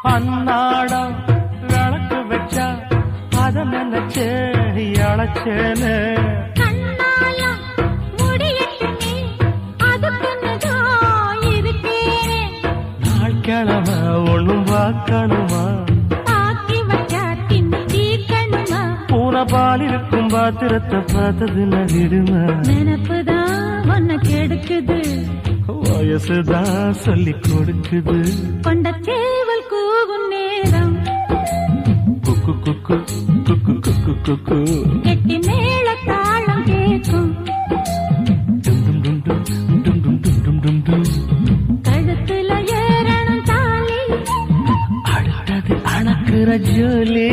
அன்னாடம் விளக்கு வச்சா அத நினைச்சே அழைச்சேனே நாள் கிழமை ஒண்ணும் பார்க்கணுமா பூனை பால் இருக்கும் பாத்திரத்தை பார்த்தது நடிடுமா நினப்புதான் ஒன்ன கெடுக்குது வயசுதான் சொல்லி கொடுக்குது கொண்ட சேவல் கூவும் நேரம் குக்கு குக்கு குக்கு குக்கு குக்கு கெட்டி மேல தாளம் கேட்கும் கழுத்துல ஏறணும் தாலி அடுத்தது அணக்குற ஜோலி